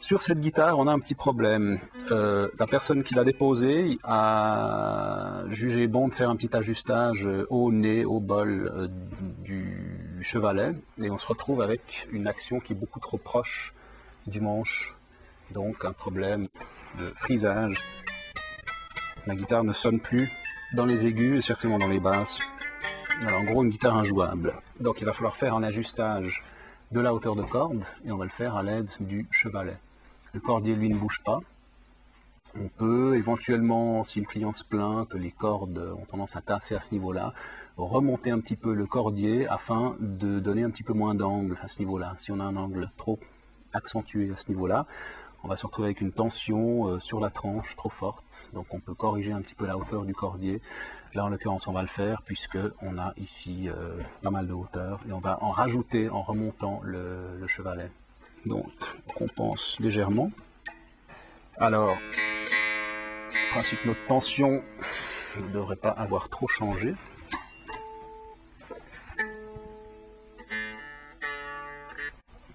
Sur cette guitare, on a un petit problème. La personne qui l'a déposée a jugé bon de faire un petit ajustage au nez, au bol du chevalet, et on se retrouve avec une action qui est beaucoup trop proche du manche, donc un problème de frisage. La guitare ne sonne plus dans les aigus et certainement dans les basses. Alors, en gros, une guitare injouable. Donc il va falloir faire un ajustage de la hauteur de corde, et on va le faire à l'aide du chevalet. Le cordier, lui, ne bouge pas. On peut éventuellement, si le client se plaint que les cordes ont tendance à tasser à ce niveau-là, remonter un petit peu le cordier afin de donner un petit peu moins d'angle à ce niveau-là. Si on a un angle trop accentué à ce niveau-là, on va se retrouver avec une tension sur la tranche trop forte. Donc on peut corriger un petit peu la hauteur du cordier. Là, en l'occurrence, on va le faire puisqu'on a ici pas mal de hauteur. Et on va en rajouter en remontant le chevalet. Donc, on compense légèrement. Alors, en principe, notre tension ne devrait pas avoir trop changé.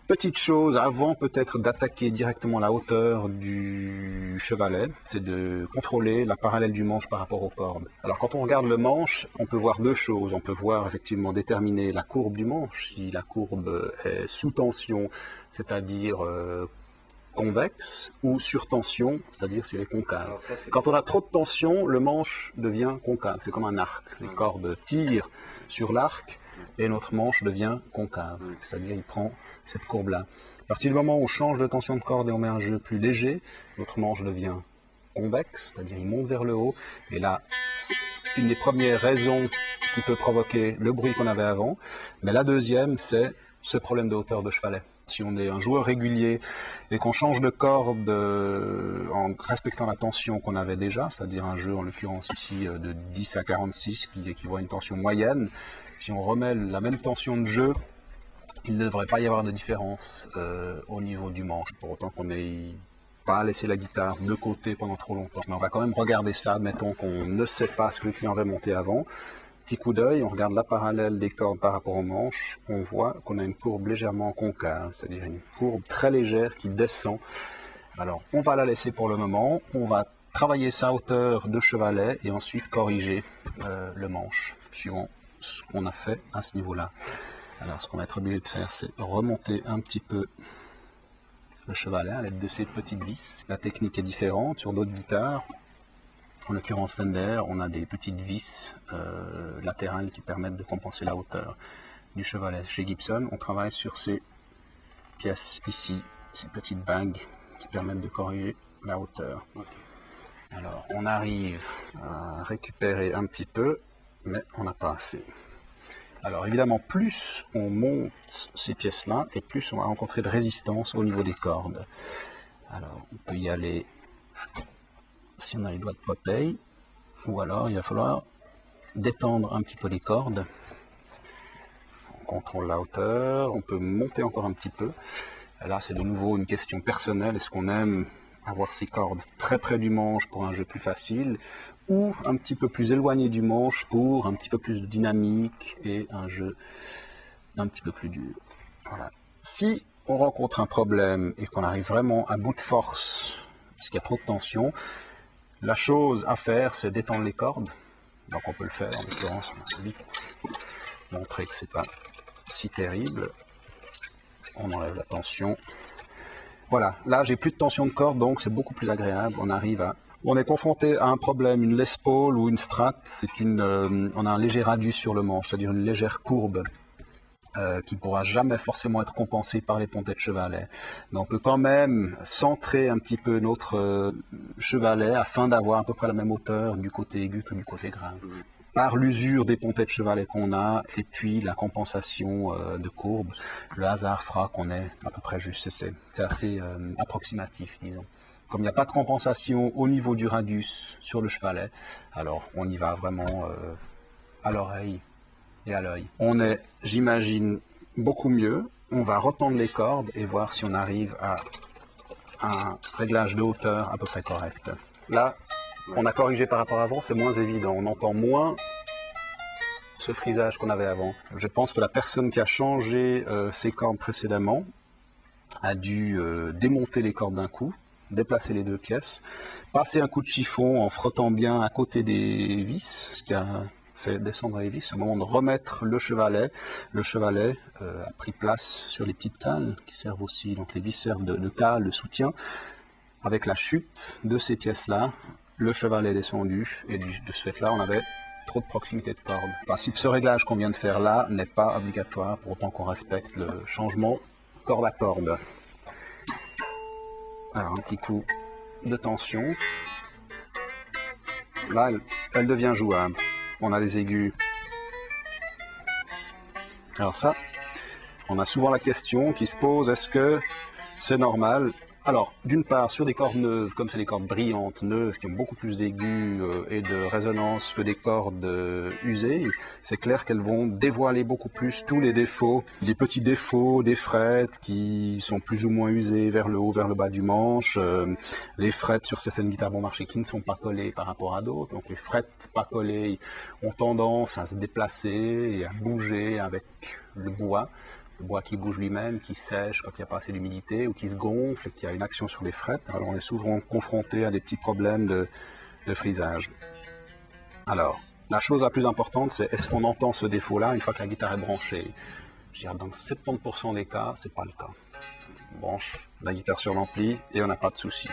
Petite chose, avant peut-être d'attaquer directement la hauteur du chevalet, c'est de contrôler la parallèle du manche par rapport aux cordes. Alors quand on regarde le manche, on peut voir deux choses. On peut voir effectivement déterminer la courbe du manche, si la courbe est sous tension, c'est-à-dire convexe, ou sur tension, c'est-à-dire si elle est concave. Quand on a trop de tension, le manche devient concave, c'est comme un arc. Les cordes tirent sur l'arc et notre manche devient concave, c'est-à-dire il prend cette courbe-là. À partir du moment où on change de tension de corde et on met un jeu plus léger, notre manche devient convexe, c'est-à-dire il monte vers le haut. Et là, c'est une des premières raisons qui peut provoquer le bruit qu'on avait avant. Mais la deuxième, c'est ce problème de hauteur de chevalet. Si on est un joueur régulier et qu'on change de corde en respectant la tension qu'on avait déjà, c'est-à-dire un jeu en l'occurrence ici de 10 à 46 qui équivaut à une tension moyenne, si on remet la même tension de jeu, il ne devrait pas y avoir de différence au niveau du manche, pour autant qu'on n'ait pas laissé la guitare de côté pendant trop longtemps. Mais on va quand même regarder ça, admettons qu'on ne sait pas ce que le client avait monté avant. Petit coup d'œil, on regarde la parallèle des cordes par rapport au manche, on voit qu'on a une courbe légèrement concave, c'est-à-dire une courbe très légère qui descend. Alors on va la laisser pour le moment, on va travailler sa hauteur de chevalet et ensuite corriger le manche, suivant ce qu'on a fait à ce niveau-là. Alors ce qu'on va être obligé de faire, c'est remonter un petit peu le chevalet à l'aide de ces petites vis. La technique est différente sur d'autres guitares. En l'occurrence Fender, on a des petites vis latérales qui permettent de compenser la hauteur du chevalet. Chez Gibson, on travaille sur ces pièces ici, ces petites bagues qui permettent de corriger la hauteur. Alors on arrive à récupérer un petit peu, mais on n'a pas assez. Alors évidemment, plus on monte ces pièces-là, et plus on va rencontrer de résistance au niveau des cordes. Alors on peut y aller si on a les doigts de Popeye, ou alors il va falloir détendre un petit peu les cordes. On contrôle la hauteur, on peut monter encore un petit peu. Et là c'est de nouveau une question personnelle, est-ce qu'on aime avoir ces cordes très près du manche pour un jeu plus facile, ou un petit peu plus éloigné du manche pour un petit peu plus de dynamique et un jeu un petit peu plus dur. Voilà. Si on rencontre un problème et qu'on arrive vraiment à bout de force, parce qu'il y a trop de tension, la chose à faire, c'est d'étendre les cordes. Donc on peut le faire, en l'occurrence, on va vite montrer que c'est pas si terrible. On enlève la tension. Voilà, là j'ai plus de tension de corde, donc c'est beaucoup plus agréable. On est confronté à un problème, une Les Paul ou une Strat, on a un léger radius sur le manche, c'est-à-dire une légère courbe qui ne pourra jamais forcément être compensée par les pontets de chevalet. Mais on peut quand même centrer un petit peu notre chevalet afin d'avoir à peu près la même hauteur du côté aigu que du côté grave. Par l'usure des pontets de chevalet qu'on a et puis la compensation de courbe, le hasard fera qu'on est à peu près juste. C'est assez approximatif, disons. Comme il n'y a pas de compensation au niveau du radius sur le chevalet, alors on y va vraiment à l'oreille et à l'œil. On est, j'imagine, beaucoup mieux. On va retendre les cordes et voir si on arrive à un réglage de hauteur à peu près correct. Là, on a corrigé par rapport à avant, c'est moins évident. On entend moins ce frisage qu'on avait avant. Je pense que la personne qui a changé ses cordes précédemment a dû démonter les cordes d'un coup, déplacer les deux pièces, passer un coup de chiffon en frottant bien à côté des vis, ce qui a fait descendre les vis. Au moment de remettre le chevalet a pris place sur les petites cales qui servent aussi, donc les vis servent de cales, de soutien. Avec la chute de ces pièces-là, le chevalet est descendu et de ce fait-là, on avait trop de proximité de corde. Le principe, ce réglage qu'on vient de faire là n'est pas obligatoire pour autant qu'on respecte le changement corde à corde. Alors un petit coup de tension. Là, elle devient jouable. On a les aigus. Alors ça, on a souvent la question qui se pose, est-ce que c'est normal? Alors, d'une part, sur des cordes neuves, comme c'est des cordes brillantes, neuves, qui ont beaucoup plus d'aigus et de résonance que des cordes usées, c'est clair qu'elles vont dévoiler beaucoup plus tous les défauts, les petits défauts des frettes qui sont plus ou moins usées vers le haut, vers le bas du manche, les frettes sur certaines guitares bon marché qui ne sont pas collées par rapport à d'autres, donc les frettes pas collées ont tendance à se déplacer et à bouger avec le bois qui bouge lui-même, qui sèche quand il n'y a pas assez d'humidité ou qui se gonfle et qui a une action sur les frettes. Alors on est souvent confronté à des petits problèmes de frisage. Alors, la chose la plus importante, c'est est-ce qu'on entend ce défaut-là une fois que la guitare est branchée? Je dirais dans 70% des cas, c'est pas le cas. On branche la guitare sur l'ampli et on n'a pas de souci.